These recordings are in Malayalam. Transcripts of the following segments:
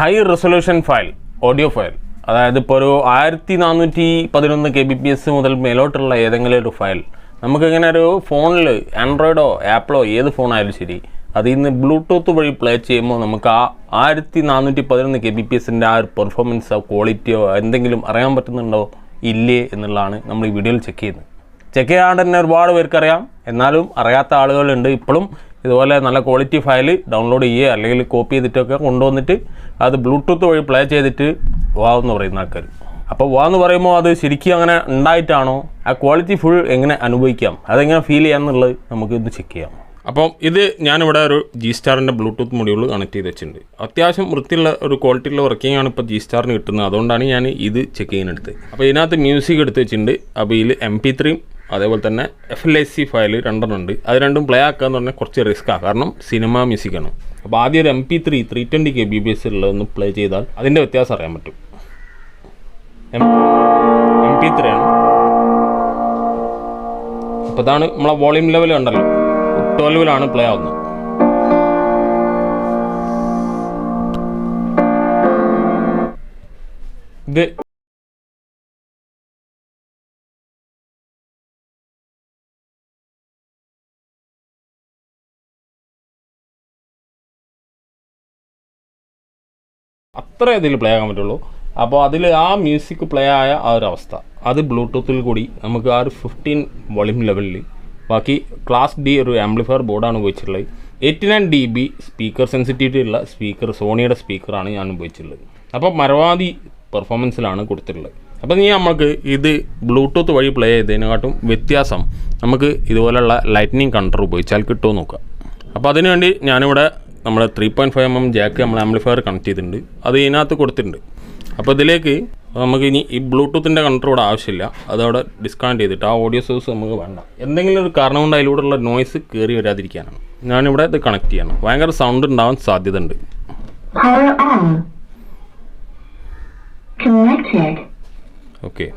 High resolution file, audio file, അതായത് ഇപ്പോൾ ഒരു 1411 kbps മുതൽ മേലോട്ടുള്ള ഏതെങ്കിലും ഒരു ഫയൽ നമുക്കിങ്ങനെ ഒരു ഫോണിൽ ആൻഡ്രോയിഡോ ആപ്പിളോ ഏത് ഫോണായാലും ശരി അതിൽ നിന്ന് ബ്ലൂടൂത്ത് വഴി പ്ലേ ചെയ്യുമ്പോൾ നമുക്ക് ആ 1411 kbpsൻ്റെ ആ ഒരു പെർഫോമൻസോ ക്വാളിറ്റിയോ എന്തെങ്കിലും അറിയാൻ പറ്റുന്നുണ്ടോ ഇല്ലേ എന്നുള്ളതാണ് നമ്മൾ ഈ വീഡിയോയിൽ ചെക്ക് ചെയ്യുന്നത്. ചെക്ക് ചെയ്യാണ്ട് തന്നെ ഒരുപാട് പേർക്കറിയാം, എന്നാലും അറിയാത്ത ആളുകളുണ്ട്. ഇപ്പോഴും ഇതുപോലെ നല്ല ക്വാളിറ്റി ഫയൽ ഡൗൺലോഡ് ചെയ്യുക അല്ലെങ്കിൽ കോപ്പി ചെയ്തിട്ടൊക്കെ കൊണ്ടുവന്നിട്ട് അത് ബ്ലൂടൂത്ത് വഴി പ്ലേ ചെയ്തിട്ട് വാന്ന് പറയുന്ന ആൾക്കാർ. അപ്പോൾ വാന്ന് പറയുമ്പോൾ അത് ശരിക്കും അങ്ങനെ ഉണ്ടായിട്ടാണോ, ആ ക്വാളിറ്റി ഫുൾ എങ്ങനെ അനുഭവിക്കാം, അതെങ്ങനെ ഫീൽ ചെയ്യാമെന്നുള്ളത് നമുക്ക് ഇത് ചെക്ക് ചെയ്യാം. അപ്പം ഇത് ഞാനിവിടെ ഒരു G-Starൻ്റെ ബ്ലൂടൂത്ത് മൊഡ്യൂൾ കണക്ട് ചെയ്ത് വെച്ചിട്ടുണ്ട്. അത്യാവശ്യം വൃത്തിയുള്ള ഒരു ക്വാളിറ്റിയുള്ള വർക്കിംഗ് ആണ് ഇപ്പോൾ G-Starന് കിട്ടുന്നത്. അതുകൊണ്ടാണ് ഞാൻ ഇത് ചെക്ക് ചെയ്യാനെടുത്തത്. അപ്പോൾ ഇതിനകത്ത് മ്യൂസിക് എടുത്ത് വെച്ചിട്ടുണ്ട്. അപ്പോൾ ഇതിൽ MP3 അതേപോലെ തന്നെ FLAC ഫയൽ രണ്ടെണ്ണം ഉണ്ട്. അത് രണ്ടും പ്ലേ ആക്കുക എന്ന് പറഞ്ഞാൽ കുറച്ച് റിസ്ക്കാണ്, കാരണം സിനിമ മ്യൂസിക്കാണ്. അപ്പോൾ ആദ്യം ഒരു MP3 320 kbps ഉള്ളതൊന്ന് പ്ലേ ചെയ്താൽ അതിൻ്റെ വ്യത്യാസം അറിയാൻ പറ്റും. MP3 ആണ്. അപ്പോൾ ഇതാണ് നമ്മളെ വോളിയം ലെവൽ ഉണ്ടല്ലോ, 12 പ്ലേ ആവുന്നത്. ഇത് അത്ര ഇതിൽ പ്ലേ ആകാൻ പറ്റുള്ളൂ. അപ്പോൾ അതിൽ ആ മ്യൂസിക് പ്ലേ ആയ ആ ഒരു അവസ്ഥ അത് ബ്ലൂടൂത്തിൽ കൂടി നമുക്ക് ആ ഒരു 15 വോളിയം ലെവലിൽ, ബാക്കി ക്ലാസ് D ഒരു ആംപ്ലിഫയർ ബോർഡാണ് ഉപയോഗിച്ചിട്ടുള്ളത്. 89 dB സ്പീക്കർ സെൻസിറ്റിവിറ്റി ഉള്ള സ്പീക്കർ, സോണിയുടെ സ്പീക്കറാണ് ഞാൻ ഉപയോഗിച്ചിട്ടുള്ളത്. അപ്പോൾ പരമാവധി പെർഫോമൻസിലാണ് കൊടുത്തിട്ടുള്ളത്. അപ്പോൾ നമുക്ക് ഇത് ബ്ലൂടൂത്ത് വഴി പ്ലേ ചെയ്തതിനെക്കാട്ടും വ്യത്യാസം നമുക്ക് ഇതുപോലെയുള്ള ലൈറ്റ്നിങ് കണ്ടർ ഉപയോഗിച്ചാൽ കിട്ടുമോ നോക്കാം. അപ്പോൾ അതിനുവേണ്ടി ഞാനിവിടെ നമ്മുടെ 3.5mm ജാക്ക് നമ്മൾ ആംപ്ലിഫയർ കണക്ട് ചെയ്തിട്ടുണ്ട്. അത് ഇതിനകത്ത് കൊടുത്തിട്ടുണ്ട്. അപ്പോൾ ഇതിലേക്ക് നമുക്ക് ഇനി ഈ ബ്ലൂടൂത്തിൻ്റെ കണക്ടർ ഇവിടെ ആവശ്യമില്ല, അതവിടെ ഡിസ്കണക്ട് ചെയ്തിട്ട് ആ ഓഡിയോ സോഴ്സ് നമുക്ക് വേണ്ട. എന്തെങ്കിലും ഒരു കാരണം കൊണ്ട് അതിലൂടെയുള്ള നോയ്സ് കയറി വരാതിരിക്കാനാണ് ഞാനിവിടെ ഇത് കണക്ട് ചെയ്യണം. ഭയങ്കര സൗണ്ട് ഉണ്ടാവാൻ സാധ്യത ഉണ്ട്. ഓക്കെ,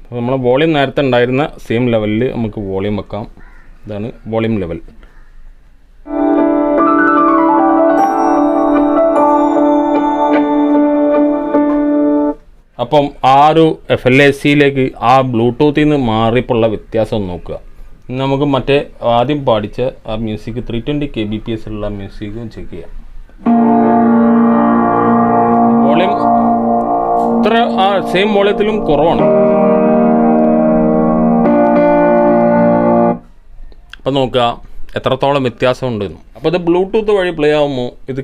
അപ്പോൾ നമ്മളെ വോളിയം നേരത്തെ ഉണ്ടായിരുന്ന സെയിം ലെവലിൽ നമുക്ക് വോളിയം വെക്കാം. ഇതാണ് വോളിയം ലെവൽ. അപ്പം ആ ഒരു FLACയിലേക്ക് ആ ബ്ലൂടൂത്തിൽ നിന്ന് മാറിയപ്പോഴുള്ള വ്യത്യാസം നോക്കുക. നമുക്ക് മറ്റേ ആദ്യം പാടിച്ച ആ മ്യൂസിക് 320 kbps ഉള്ള മ്യൂസിക് ചെക്ക് ചെയ്യാം. വോളിയം ഇത്ര ആ സെയിം വോളിയത്തിലും കുറവാണ്. അപ്പം നോക്കുക എത്രത്തോളം വ്യത്യാസമുണ്ടെന്ന്. അപ്പോൾ ഇത് ബ്ലൂടൂത്ത് വഴി പ്ലേ ആകുമ്പോൾ ഇത്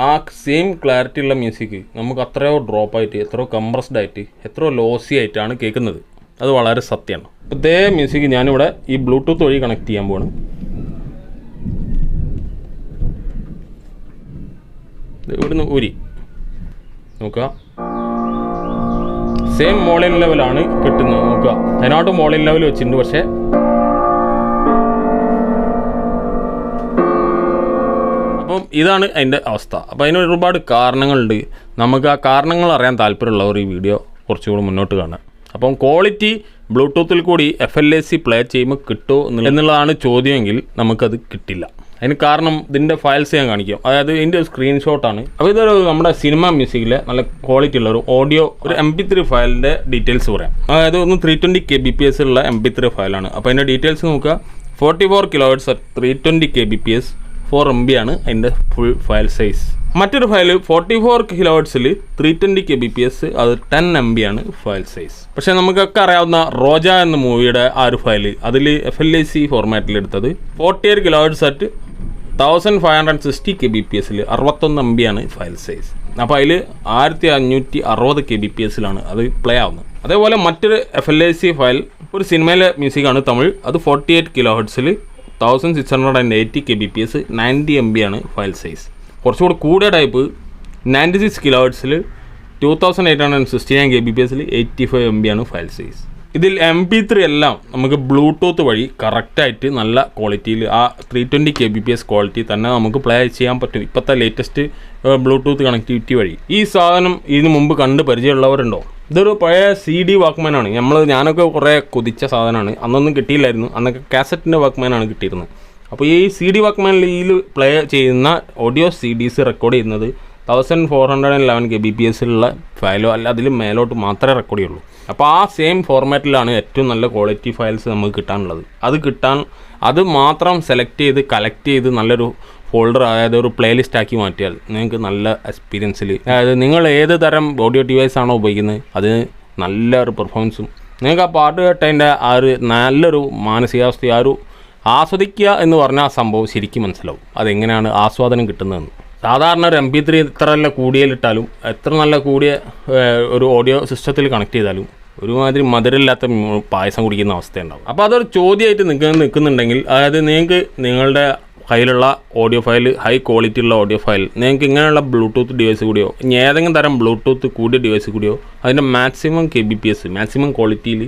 ആ സെയിം ക്ലാരിറ്റി ഉള്ള മ്യൂസിക് നമുക്ക് അത്രയോ ഡ്രോപ്പായിട്ട്, എത്രയോ കംപ്രസ്ഡ് ആയിട്ട്, എത്രയോ ലോസി ആയിട്ടാണ് കേൾക്കുന്നത്. അത് വളരെ സത്യമാണ്. അപ്പോൾ ഇതേ മ്യൂസിക് ഞാനിവിടെ ഈ ബ്ലൂടൂത്ത് വഴി കണക്ട് ചെയ്യാൻ പോവാണ്. ഇവിടുന്ന് ഊരി നോക്കുക, സെയിം വോളിയം ലെവലാണ് കിട്ടുന്നത്. നോക്കുക, അതിനോട്ടും വോളിയം ലെവൽ വെച്ചിട്ടുണ്ട്. പക്ഷേ അപ്പം ഇതാണ് അതിൻ്റെ അവസ്ഥ. അപ്പോൾ അതിന് ഒരുപാട് കാരണങ്ങളുണ്ട്. നമുക്ക് ആ കാരണങ്ങൾ അറിയാൻ താല്പര്യമുള്ളവർ ഈ വീഡിയോ കുറച്ചുകൂടി മുന്നോട്ട് കാണാം. അപ്പം ക്വാളിറ്റി ബ്ലൂടൂത്തിൽ കൂടി FLAC പ്ലേ ചെയ്യുമ്പോൾ കിട്ടുമോ എന്നുള്ളതാണ് ചോദ്യമെങ്കിൽ നമുക്കത് കിട്ടില്ല. അതിന് കാരണം ഇതിൻ്റെ ഫയൽസ് ഞാൻ കാണിക്കാം. അതായത് ഇതിൻ്റെ ഒരു സ്ക്രീൻഷോട്ടാണ്. അപ്പോൾ ഇതൊരു നമ്മുടെ സിനിമ മ്യൂസിക്കിലെ നല്ല ക്വാളിറ്റി ഉള്ള ഒരു ഓഡിയോ, ഒരു MP3 ഫയലിൻ്റെ ഡീറ്റെയിൽസ് പറയാം. അതായത് ഒന്ന് 320 kbps ഉള്ള MP3 ഫയലാണ്. അപ്പോൾ അതിൻ്റെ ഡീറ്റെയിൽസ് നോക്കുക. 44 kHz at 320 kbps 4 MB ആണ് അതിൻ്റെ ഫുൾ ഫയൽ സൈസ്. മറ്റൊരു ഫയൽ 44 kHz 320 kbps, അത് 10 MB ആണ് ഫയൽ സൈസ്. പക്ഷേ നമുക്കൊക്കെ അറിയാവുന്ന റോജ എന്ന മൂവിയുടെ ആ ഒരു ഫയൽ അതിൽ FLAC ഫോർമാറ്റിൽ എടുത്തത് 48 kHz at 1560 kbps 61 MB ആണ് ഫയൽ സൈസ്. അപ്പോൾ അതിൽ 1560 kbps അത് പ്ലേ ആവുന്നത്. അതേപോലെ മറ്റൊരു FLAC ഫയൽ ഒരു സിനിമയിലെ മ്യൂസിക്കാണ്, തമിഴ്, അത് 48 kHz 1680 kbps 90 MB ആണ് ഫയൽ സൈസ്. കുറച്ചുകൂടി കൂടിയ ടൈപ്പ് 96 kHz 2869 kbps 85 MB ആണ് ഫയൽ സൈസ്. ഇതിൽ MP3 എല്ലാം നമുക്ക് ബ്ലൂടൂത്ത് വഴി കറക്റ്റായിട്ട് നല്ല ക്വാളിറ്റിയിൽ ആ 320 kbps ക്വാളിറ്റി തന്നെ നമുക്ക് പ്ലേ ചെയ്യാൻ പറ്റും. ഇപ്പോഴത്തെ ലേറ്റസ്റ്റ് ബ്ലൂടൂത്ത് കണക്ടിവിറ്റി വഴി. ഈ സാധനം ഇതിന് മുമ്പ് കണ്ട് പരിചയമുള്ളവരുണ്ടോ? ഇതൊരു പഴയ CD വാക്ക്മാനാണ്. ഞാനൊക്കെ കുറേ കൊതിച്ച സാധനമാണ്. അന്നൊന്നും കിട്ടിയില്ലായിരുന്നു. അന്നൊക്കെ കാസറ്റിൻ്റെ വാക്ക്മാനാണ് കിട്ടിയിരുന്നത്. അപ്പോൾ ഈ CD വാക്ക്മാനിൽ പ്ലേ ചെയ്യുന്ന ഓഡിയോ CDs റെക്കോർഡ് ചെയ്യുന്നത് 1411 kbps ഉള്ള ഫയലോ അല്ല അതിലും മേലോട്ട് മാത്രമേ റെക്കോർഡ് ചെയ്യുള്ളൂ. അപ്പോൾ ആ സെയിം ഫോർമാറ്റിലാണ് ഏറ്റവും നല്ല ക്വാളിറ്റി ഫയൽസ് നമുക്ക് കിട്ടാനുള്ളത്. അത് മാത്രം സെലക്ട് ചെയ്ത് കളക്ട് ചെയ്ത് നല്ലൊരു ഫോൾഡർ, അതായത് ഒരു പ്ലേലിസ്റ്റ് ആക്കി മാറ്റിയാൽ നിങ്ങൾക്ക് നല്ല എക്സ്പീരിയൻസിൽ, അതായത് നിങ്ങൾ ഏത് തരം ഓഡിയോ ഡിവൈസ് ആണോ ഉപയോഗിക്കുന്നത് അതിന് നല്ലൊരു പെർഫോമൻസും നിങ്ങൾക്ക് ആ പാട്ട് കേട്ടതിൻ്റെ ആ ഒരു നല്ലൊരു മാനസികാവസ്ഥ, ആ ഒരു ആസ്വദിക്കുക എന്ന് പറഞ്ഞാൽ ആ സംഭവം ശരിക്കും മനസ്സിലാവും അതെങ്ങനെയാണ് ആസ്വാദനം കിട്ടുന്നതെന്ന്. സാധാരണ ഒരു MP3 എത്ര നല്ല കൂടിയലിട്ടാലും എത്ര നല്ല കൂടിയ ഒരു ഓഡിയോ സിസ്റ്റത്തിൽ കണക്ട് ചെയ്താലും ഒരുമാതിരി മധുരമില്ലാത്ത പായസം കുടിക്കുന്ന അവസ്ഥയുണ്ടാവും. അപ്പോൾ അതൊരു ചോദ്യമായിട്ട് നിൽക്കുന്നുണ്ടെങ്കിൽ, അതായത് നിങ്ങൾക്ക് നിങ്ങളുടെ കയ്യിലുള്ള ഓഡിയോ ഫയൽ ഹൈ ക്വാളിറ്റി ഉള്ള ഓഡിയോ ഫയൽ നിങ്ങൾക്ക് ഇങ്ങനെയുള്ള ബ്ലൂടൂത്ത് ഡിവൈസ് കൂടിയോ ഇനി ഏതെങ്കിലും തരം ബ്ലൂടൂത്ത് കൂടിയ ഡിവൈസ് കൂടിയോ അതിൻ്റെ മാക്സിമം kbps മാക്സിമം ക്വാളിറ്റിയിൽ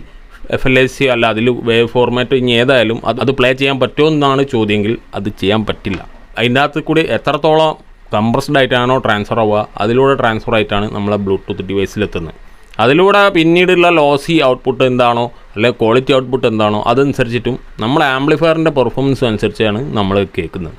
FLAC അല്ല അതിൽ വേവ് ഫോർമാറ്റ് ഇനി ഏതായാലും അത് പ്ലേ ചെയ്യാൻ പറ്റുമോ എന്നാണ് ചോദ്യമെങ്കിൽ അത് ചെയ്യാൻ പറ്റില്ല. അതിൻ്റെ അകത്ത് കൂടി എത്രത്തോളം കംപ്രസ്ഡ് ആയിട്ടാണോ ട്രാൻസ്ഫർ ആവുക അതിലൂടെ ട്രാൻസ്ഫർ ആയിട്ടാണ് നമ്മളെ ബ്ലൂടൂത്ത് ഡിവൈസിലെത്തുന്നത്. അതിലൂടെ പിന്നീടുള്ള ലോസി ഔട്ട്പുട്ട് എന്താണോ അല്ലെങ്കിൽ ക്വാളിറ്റി ഔട്ട്പുട്ട് എന്താണോ അതനുസരിച്ചിട്ടും നമ്മളെ ആംപ്ലിഫയറിൻ്റെ പെർഫോമൻസ് അനുസരിച്ചാണ് നമ്മൾ കേൾക്കുന്നത്.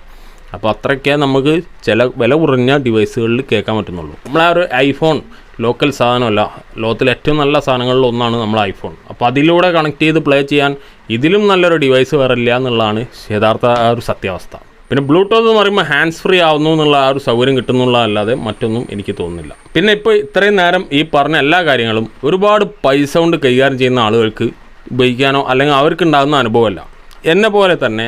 അപ്പോൾ അത്രയ്ക്കേ നമുക്ക് ചില വില കുറഞ്ഞ ഡിവൈസുകളിൽ കേൾക്കാൻ പറ്റുന്നുള്ളൂ. നമ്മളെ ഒരു ഐഫോൺ ലോക്കൽ സാധനമല്ല, ലോകത്തിലെ ഏറ്റവും നല്ല സാധനങ്ങളിൽ ഒന്നാണ് നമ്മൾ ഐഫോൺ. അപ്പോൾ അതിലൂടെ കണക്ട് ചെയ്ത് പ്ലേ ചെയ്യാൻ ഇതിലും നല്ലൊരു ഡിവൈസ് വേറെ ഇല്ല എന്നുള്ളതാണ് യഥാർത്ഥ ആ ഒരു സത്യാവസ്ഥ. പിന്നെ ബ്ലൂടൂത്ത് എന്ന് പറയുമ്പോൾ ഹാൻഡ്സ് ഫ്രീ ആവുന്നു എന്നുള്ള ആ ഒരു സൗകര്യം കിട്ടുന്നുള്ളതല്ലാതെ മറ്റൊന്നും എനിക്ക് തോന്നുന്നില്ല. പിന്നെ ഇപ്പോൾ ഇത്രയും നേരം ഈ പറഞ്ഞ എല്ലാ കാര്യങ്ങളും ഒരുപാട് പൈസ കൊണ്ട് കൈകാര്യം ചെയ്യുന്ന ആളുകൾക്ക് ഉപയോഗിക്കാനോ അല്ലെങ്കിൽ അവർക്കുണ്ടാകുന്ന അനുഭവമല്ല. എന്നെ പോലെ തന്നെ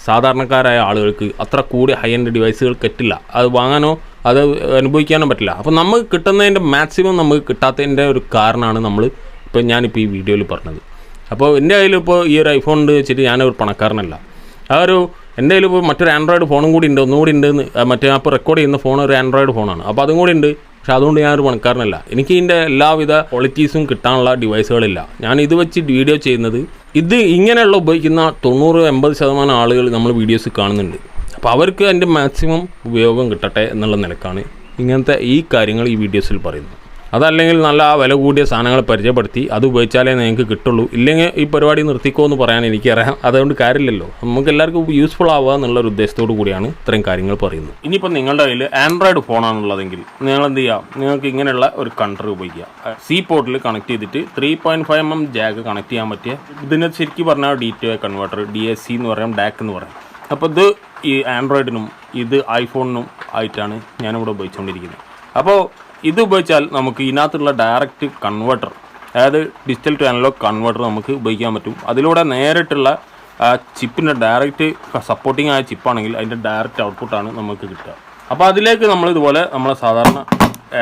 സാധാരണക്കാരായ ആളുകൾക്ക് അത്ര കൂടി ഹൈ എൻഡ് ഡിവൈസുകൾ കിട്ടില്ല, അത് വാങ്ങാനോ അത് അനുഭവിക്കാനോ പറ്റില്ല. അപ്പോൾ നമുക്ക് കിട്ടുന്നതിൻ്റെ മാക്സിമം നമുക്ക് കിട്ടാത്തതിൻ്റെ ഒരു കാരണമാണ് ഞാനിപ്പോൾ ഈ വീഡിയോയിൽ പറഞ്ഞത്. അപ്പോൾ എൻ്റെ കയ്യിലിപ്പോൾ ഈ ഒരു ഐഫോൺ ഉണ്ട് വെച്ചിട്ട് ഞാനൊരു പണക്കാരനല്ല. എൻ്റെ കയ്യിൽ ഇപ്പോൾ മറ്റൊരു ആൻഡ്രോയിഡ് ഫോണും കൂടി ഉണ്ട്, ഒന്നുകൂടി ഉണ്ട്. മറ്റേ അപ്പോൾ റെക്കോർഡ് ചെയ്യുന്ന ഫോൺ ഒരു ആൻഡ്രോയിഡ് ഫോണാണ്. അപ്പോൾ അതും കൂടി ഉണ്ട്. പക്ഷെ അതുകൊണ്ട് ഞാനൊരു പണക്കാരനല്ല. എനിക്ക് ഇതിൻ്റെ എല്ലാവിധ ക്വാളിറ്റീസും കിട്ടാനുള്ള ഡിവൈസുകളില്ല. ഞാൻ ഇത് വെച്ച് വീഡിയോ ചെയ്യുന്നത്, ഇത് ഇങ്ങനെയുള്ള ഉപയോഗിക്കുന്ന 90-80% ആളുകൾ നമ്മൾ വീഡിയോസ് കാണുന്നുണ്ട്. അപ്പോൾ അവർക്ക് അതിൻ്റെ മാക്സിമം ഉപയോഗം കിട്ടട്ടെ എന്നുള്ള നിലക്കാണ് ഇങ്ങനത്തെ ഈ കാര്യങ്ങൾ ഈ വീഡിയോസിൽ പറയുന്നത്. അതല്ലെങ്കിൽ നല്ല വില കൂടിയ സാധനങ്ങൾ പരിചയപ്പെടുത്തി അത് ഉപയോഗിച്ചാലേ നിങ്ങൾക്ക് കിട്ടുള്ളൂ, ഇല്ലെങ്കിൽ ഈ പരിപാടി നിർത്തിക്കോ എന്ന് പറയാൻ എനിക്കറിയാം. അതുകൊണ്ട് കാര്യമില്ലല്ലോ. നമുക്ക് എല്ലാവർക്കും യൂസ്ഫുൾ ആവുക എന്നുള്ളൊരു ഉദ്ദേശത്തോടു കൂടിയാണ് ഇത്രയും കാര്യങ്ങൾ പറയുന്നത്. ഇനിയിപ്പോൾ നിങ്ങളുടെ കയ്യിൽ ആൻഡ്രോയിഡ് ഫോണാണുള്ളതെങ്കിൽ നിങ്ങൾ എന്ത് ചെയ്യുക, നിങ്ങൾക്ക് ഇങ്ങനെയുള്ള ഒരു കൺട്രി ഉപയോഗിക്കുക. C പോർട്ടിൽ കണക്ട് ചെയ്തിട്ട് 3.5mm ജാക്ക് കണക്ട് ചെയ്യാൻ പറ്റിയ, ഇതിന് ശരിക്കും പറഞ്ഞാൽ DTO കൺവേർട്ടർ, DAC എന്ന് പറയാം, DAC എന്ന് പറയാം. അപ്പോൾ ഇത് ഈ ആൻഡ്രോയിഡിനും ഇത് ഐഫോണിനും ആയിട്ടാണ് ഞാനിവിടെ ഉപയോഗിച്ചുകൊണ്ടിരിക്കുന്നത്. അപ്പോൾ ഇത് ഉപയോഗിച്ചാൽ നമുക്ക് ഇതിനകത്തുള്ള ഡയറക്റ്റ് കൺവേർട്ടർ, അതായത് ഡിജിറ്റൽ ടു അനലോഗ് കൺവേർട്ടർ നമുക്ക് ഉപയോഗിക്കാൻ പറ്റും. അതിലൂടെ നേരിട്ടുള്ള ചിപ്പിൻ്റെ ഡയറക്റ്റ് സപ്പോർട്ടിങ് ആയ ചിപ്പാണെങ്കിൽ അതിൻ്റെ ഡയറക്റ്റ് ഔട്ട്പുട്ടാണ് നമുക്ക് കിട്ടുക. അപ്പോൾ അതിലേക്ക് നമ്മൾ ഇതുപോലെ നമ്മളെ സാധാരണ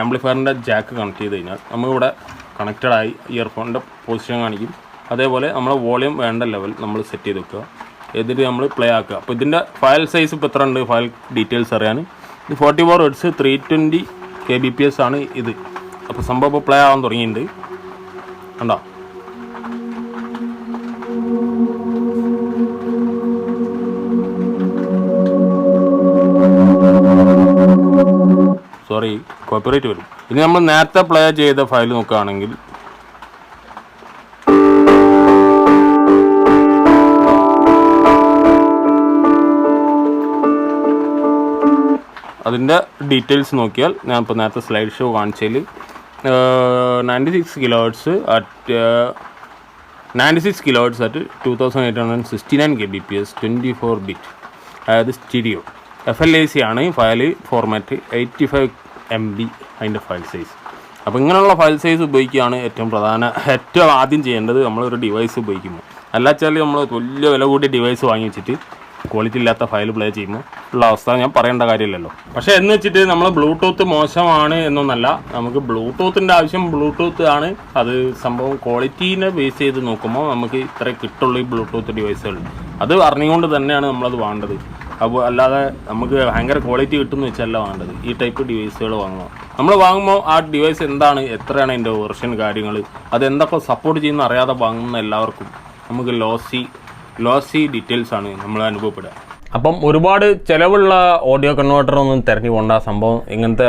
ആംപ്ലിഫയറിൻ്റെ ജാക്ക് കണക്ട് ചെയ്ത് കഴിഞ്ഞാൽ നമുക്കിവിടെ കണക്റ്റഡായി ഇയർഫോണിൻ്റെ പൊസിഷൻ കാണിക്കും. അതേപോലെ നമ്മളെ വോളിയം വേണ്ട ലെവൽ നമ്മൾ സെറ്റ് ചെയ്ത് വെക്കുക, എന്നിട്ട് നമ്മൾ പ്ലേ ആക്കുക. അപ്പോൾ ഇതിൻ്റെ ഫയൽ സൈസ് ഇപ്പോൾ എത്ര ഉണ്ട്, ഫയൽ ഡീറ്റെയിൽസ് അറിയാൻ ഇത് 44 Hz 320 kbps ആണ് ഇത്. അപ്പോൾ സംഭവം ഇപ്പോൾ പ്ലേ ആവാൻ തുടങ്ങിയിട്ടുണ്ട്, കണ്ടോ? സോറി, കോപ്പിറൈറ്റ് വരും. ഇനി നമ്മൾ നേരത്തെ പ്ലേ ചെയ്ത ഫയൽ നോക്കുകയാണെങ്കിൽ അതിൻ്റെ ഡീറ്റെയിൽസ് നോക്കിയാൽ ഞാൻ ഇപ്പോൾ നേരത്തെ സ്ലൈഡ് ഷോ കാണിച്ചതിൽ 96 kHz അറ്റ് 2869 kbps 24 bit, അതായത് സ്റ്റീരിയോ. FLAC ആണ് ഫയൽ ഫോർമാറ്റ്, 85 MB അതിൻ്റെ ഫയൽ സൈസ്. അപ്പോൾ ഇങ്ങനെയുള്ള ഫയൽ സൈസ് ഉപയോഗിക്കുകയാണ് ഏറ്റവും ആദ്യം ചെയ്യേണ്ടത് നമ്മളൊരു ഡിവൈസ് ഉപയോഗിക്കുമ്പോൾ. അല്ലാച്ചാൽ നമ്മൾ വലിയ വില കൂടിയ ഡിവൈസ് വാങ്ങി വെച്ചിട്ട് ക്വാളിറ്റി ഇല്ലാത്ത ഫയൽ പ്ലേ ചെയ്യുമ്പോൾ ഉള്ള അവസ്ഥ ഞാൻ പറയേണ്ട കാര്യമില്ലല്ലോ. പക്ഷേ എന്ന് വെച്ചിട്ട് നമ്മൾ ബ്ലൂടൂത്ത് മോശമാണ് എന്നൊന്നല്ല, നമുക്ക് ബ്ലൂടൂത്തിൻ്റെ ആവശ്യം ബ്ലൂടൂത്ത് ആണ്. അത് സംഭവം ക്വാളിറ്റീനെ ബേസ് ചെയ്ത് നോക്കുമ്പോൾ നമുക്ക് ഇത്ര കിട്ടുള്ളൂ ഈ ബ്ലൂടൂത്ത് ഡിവൈസുകൾ. അത് അറിഞ്ഞുകൊണ്ട് തന്നെയാണ് നമ്മളത് വേണ്ടത്. അപ്പോൾ അല്ലാതെ നമുക്ക് ഭയങ്കര ക്വാളിറ്റി കിട്ടുമെന്ന് വെച്ചല്ല വേണ്ടത്. ഈ ടൈപ്പ് ഡിവൈസുകൾ വാങ്ങുമ്പോൾ നമ്മൾ വാങ്ങുമ്പോൾ ആ ഡിവൈസ് എന്താണ്, എത്രയാണ് അതിൻ്റെ വെർഷൻ, കാര്യങ്ങൾ അതെന്തൊക്കെ സപ്പോർട്ട് ചെയ്യുന്ന അറിയാതെ വാങ്ങുന്ന എല്ലാവർക്കും നമുക്ക് ലോസി ഡീറ്റെയിൽസ് ആണ് നമ്മൾ അനുഭവപ്പെടുക. അപ്പം ഒരുപാട് ചിലവുള്ള ഓഡിയോ കൺവേർട്ടറൊന്നും തിരഞ്ഞു പോകേണ്ട. സംഭവം ഇങ്ങനത്തെ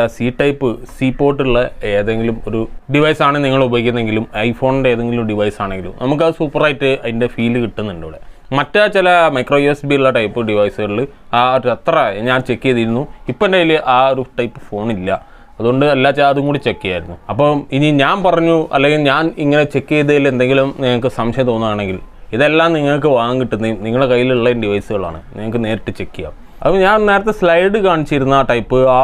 C പോർട്ടുള്ള ഏതെങ്കിലും ഒരു ഡിവൈസാണ് നിങ്ങൾ ഉപയോഗിക്കുന്നതെങ്കിലും ഐഫോണിൻ്റെ ഏതെങ്കിലും ഡിവൈസ് ആണെങ്കിലും നമുക്കത് സൂപ്പറായിട്ട് അതിൻ്റെ ഫീല് കിട്ടുന്നുണ്ട് ഇവിടെ. മറ്റേ ചില മൈക്രോ USB ഉള്ള ടൈപ്പ് ഡിവൈസുകളിൽ ആ ഒരു അത്ര ഞാൻ ചെക്ക് ചെയ്തിരുന്നു. ഇപ്പം എൻ്റെ കയ്യിൽ ആ ഒരു ടൈപ്പ് ഫോണില്ല. അതുകൊണ്ട് അതും കൂടി ചെക്ക് ചെയ്യായിരുന്നു. അപ്പം ഇനി ഞാൻ പറഞ്ഞു അല്ലെങ്കിൽ ഞാൻ ഇങ്ങനെ ചെക്ക് ചെയ്തതിൽ എന്തെങ്കിലും നിങ്ങൾക്ക് സംശയം തോന്നുകയാണെങ്കിൽ ഇതെല്ലാം നിങ്ങൾക്ക് വാങ്ങാൻ കിട്ടുന്ന നിങ്ങളുടെ കയ്യിലുള്ള ഡിവൈസുകളാണ്, നിങ്ങൾക്ക് നേരിട്ട് ചെക്ക് ചെയ്യാം. അപ്പോൾ ഞാൻ നേരത്തെ സ്ലൈഡ് കാണിച്ചിരുന്ന ആ ടൈപ്പ് ആ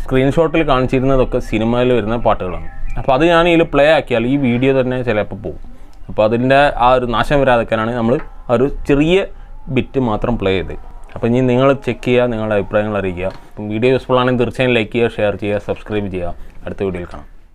സ്ക്രീൻഷോട്ടിൽ കാണിച്ചിരുന്നതൊക്കെ സിനിമയിൽ വരുന്ന പാട്ടുകളാണ്. അപ്പോൾ അത് ഞാൻ ഇതിൽ പ്ലേ ആക്കിയാൽ ഈ വീഡിയോ തന്നെ ചിലപ്പോൾ പോകും. അപ്പോൾ അതിൻ്റെ ആ ഒരു നാശം വരാതിരിക്കാനാണ് നമ്മൾ ആ ഒരു ചെറിയ ബിറ്റ് മാത്രം പ്ലേ ചെയ്ത്. അപ്പോൾ ഇനി നിങ്ങൾ ചെക്ക് ചെയ്യുക, നിങ്ങളുടെ അഭിപ്രായങ്ങൾ അറിയിക്കുക. അപ്പം വീഡിയോ യൂസ്ഫുൾ ആണെങ്കിൽ തീർച്ചയായും ലൈക്ക് ചെയ്യുക, ഷെയർ ചെയ്യുക, സബ്സ്ക്രൈബ് ചെയ്യുക. അടുത്ത വീഡിയോയിൽ കാണാം.